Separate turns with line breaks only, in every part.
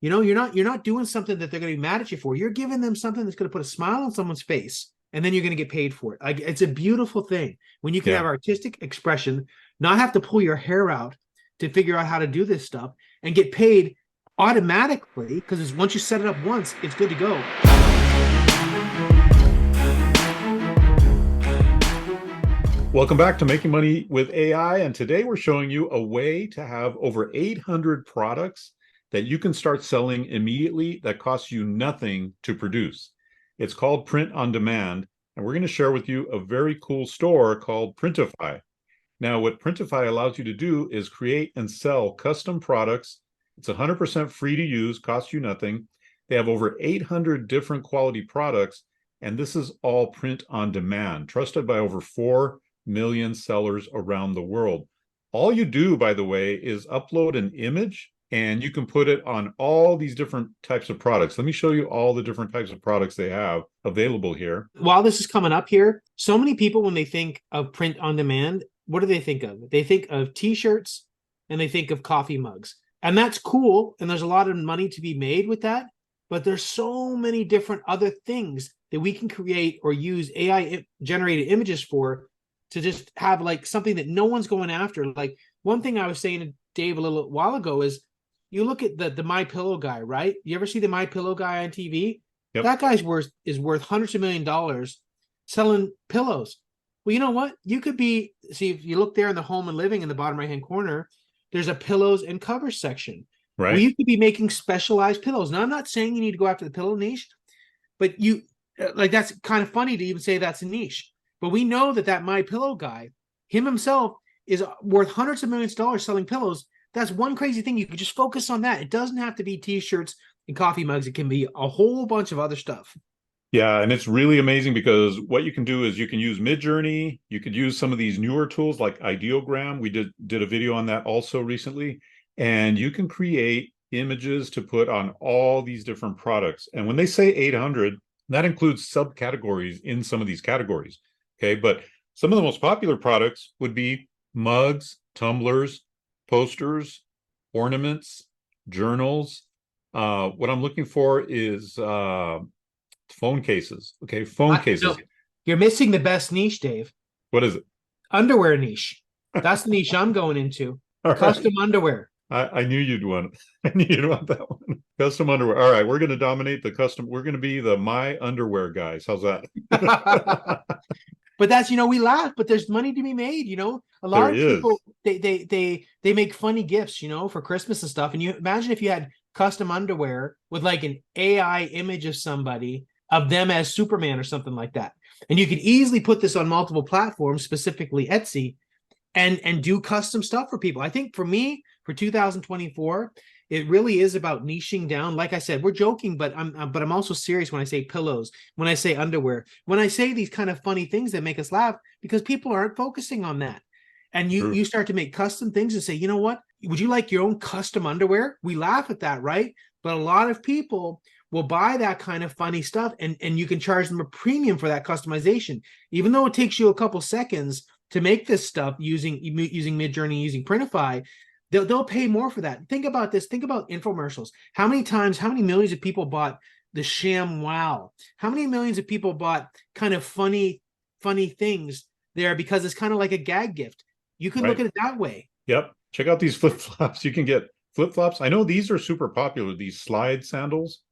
You're not doing something that they're going to be mad at you for. You're giving them something that's going to put a smile on someone's face, and then you're going to get paid for it. Like, it's a beautiful thing when you can
Yeah.
have artistic expression, not have to pull your hair out to figure out how to do this stuff, and get paid automatically, because once you set it up once, it's good to go.
Welcome back to Making Money with AI. And today we're showing you a way to have over 800 products that you can start selling immediately that costs you nothing to produce. It's called Print on Demand. And we're going to share with you a very cool store called Printify. Now, what Printify allows you to do is create and sell custom products. It's 100% free to use, costs you nothing. They have over 800 different quality products. And this is all print on demand, trusted by over 4 million sellers around the world. All you do, by the way, is upload an image and you can put it on all these different types of products. Let me show you all the different types of products they have available here.
While this is coming up here, so many people, when they think of print on demand, what do they think of? They think of t-shirts and they think of coffee mugs. And that's cool. And there's a lot of money to be made with that. But there's so many different other things that we can create or use AI generated images for, to just have like something that no one's going after. Like, one thing I was saying to Dave a little while ago is, you look at the My Pillow guy, right? You ever see the My Pillow guy on TV?
Yep.
That guy's is worth hundreds of $1,000,000 selling pillows. Well, you know what? You could be, see, if you look there in the home and living in the bottom right hand corner, there's a pillows and covers section.
Right.
Well, you could be making specialized pillows. Now, I'm not saying you need to go after the pillow niche, but you, like, that's kind of funny to even say that's a niche. But we know that My Pillow guy, him himself, is worth hundreds of $1,000,000 selling pillows. That's one crazy thing. You can just focus on that. It doesn't have to be t-shirts and coffee mugs. It can be a whole bunch of other stuff.
Yeah, and it's really amazing because what you can do is you can use Midjourney. You could use some of these newer tools like Ideogram. We did a video on that also recently. And you can create images to put on all these different products. And when they say 800, that includes subcategories in some of these categories. Okay, but some of the most popular products would be mugs, tumblers, posters, ornaments, journals. What I'm looking for is phone cases. Okay, phone cases.
No, you're missing the best niche, Dave.
What is it?
Underwear niche. That's the niche I'm going into.
All
Custom
right.
underwear.
I knew you'd want it. I knew you'd want that one. Custom underwear. All right, we're going to dominate the custom. We're going to be the My Underwear guys. How's that?
But that's, we laugh, but there's money to be made. A lot
There
of
is.
people, they make funny gifts, for Christmas and stuff. And you imagine if you had custom underwear with like an AI image of somebody, of them as Superman or something like that. And you could easily put this on multiple platforms, specifically Etsy, and do custom stuff for people. I think for me, for 2024, it really is about niching down. Like I said, we're joking, but I'm also serious when I say pillows, when I say underwear, when I say these kind of funny things that make us laugh, because people aren't focusing on that. And you start to make custom things and say, you know what? Would you like your own custom underwear? We laugh at that, right? But a lot of people will buy that kind of funny stuff, and you can charge them a premium for that customization, even though it takes you a couple seconds to make this stuff using Midjourney, using Printify. They'll pay more for that. Think about this. Think about infomercials. How many millions of people bought the Sham Wow? How many millions of people bought kind of funny things there because it's kind of like a gag gift? You could look at it that way.
Yep. Check out these flip-flops. You can get flip-flops. I know these are super popular, these slide sandals.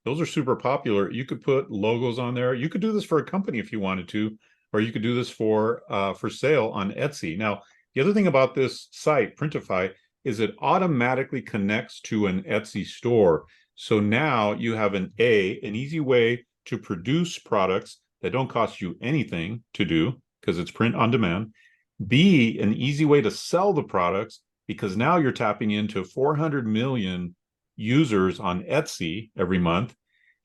Those are super popular. You could put logos on there. You could do this for a company if you wanted to, or you could do this for sale on Etsy. Now, the other thing about this site, Printify, is it automatically connects to an Etsy store. So now you have an easy way to produce products that don't cost you anything to do because it's print on demand. B, an easy way to sell the products because now you're tapping into 400 million users on Etsy every month.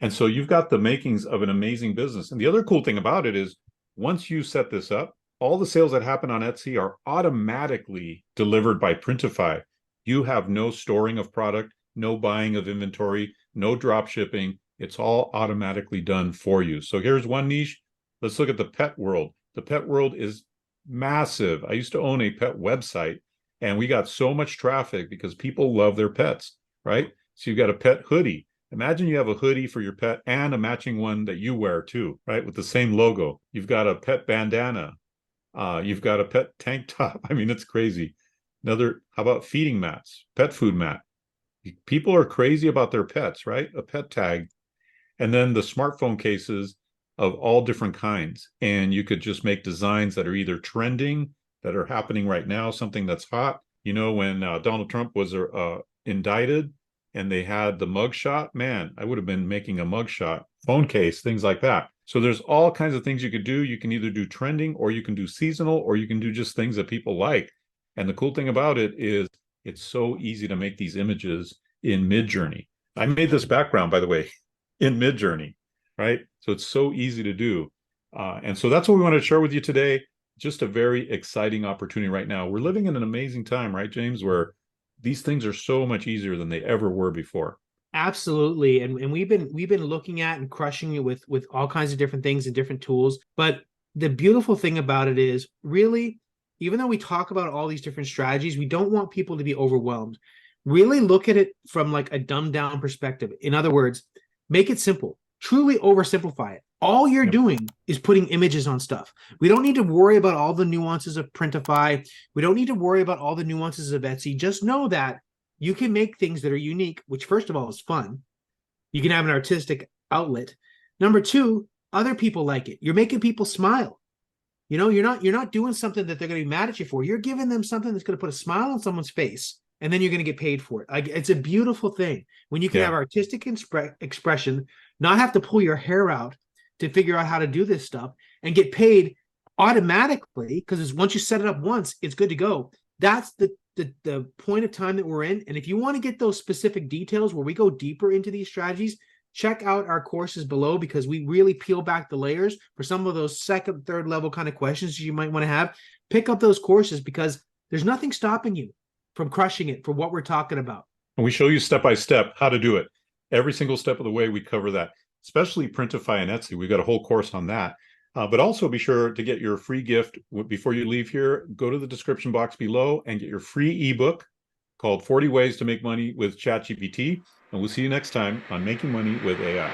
And so you've got the makings of an amazing business. And the other cool thing about it is once you set this up, all the sales that happen on Etsy are automatically delivered by Printify. You have no storing of product, no buying of inventory, no drop shipping. It's all automatically done for you. So here's one niche. Let's look at the pet world. The pet world is massive. I used to own a pet website, and we got so much traffic because people love their pets, right? So you've got a pet hoodie. Imagine you have a hoodie for your pet and a matching one that you wear too, right? With the same logo. You've got a pet bandana. You've got a pet tank top. I mean, it's crazy. How about feeding mats, pet food mat? People are crazy about their pets, right? A pet tag. And then the smartphone cases of all different kinds. And you could just make designs that are either trending, that are happening right now, something that's hot. You know, when Donald Trump was indicted and they had the mugshot, man, I would have been making a mugshot phone case, things like that. So there's all kinds of things you could do. You can either do trending, or you can do seasonal, or you can do just things that people like. And the cool thing about it is it's so easy to make these images in Midjourney. I made this background, by the way, in Midjourney, right? So it's so easy to do. And so that's what we wanted to share with you today. Just a very exciting opportunity right now. We're living in an amazing time, right, James, where these things are so much easier than they ever were before.
Absolutely. And we've been looking at and crushing it with all kinds of different things and different tools. But the beautiful thing about it is, really, even though we talk about all these different strategies, we don't want people to be overwhelmed. Really look at it from like a dumbed down perspective. In other words, make it simple. Truly oversimplify it. All you're
Yep.
doing is putting images on stuff. We don't need to worry about all the nuances of Printify. We don't need to worry about all the nuances of Etsy. Just know that you can make things that are unique, which first of all is fun. You can have an artistic outlet. Number two, other people like it. You're making people smile. You know, you're not doing something that they're going to be mad at you for. You're giving them something that's going to put a smile on someone's face, and then you're going to get paid for it. Like, it's a beautiful thing when you can have artistic expression, not have to pull your hair out to figure out how to do this stuff, and get paid automatically, because once you set it up once, it's good to go. That's the point of time that we're in. And if you want to get those specific details where we go deeper into these strategies, check out our courses below, because we really peel back the layers for some of those second, third level kind of questions you might want to have. Pick up those courses, because there's nothing stopping you from crushing it for what we're talking about.
And we show you step by step how to do it. Every single step of the way, we cover that, especially Printify and Etsy. We've got a whole course on that. But also be sure to get your free gift before you leave here. Go to the description box below and get your free ebook called 40 Ways to Make Money with ChatGPT. And we'll see you next time on Making Money with AI.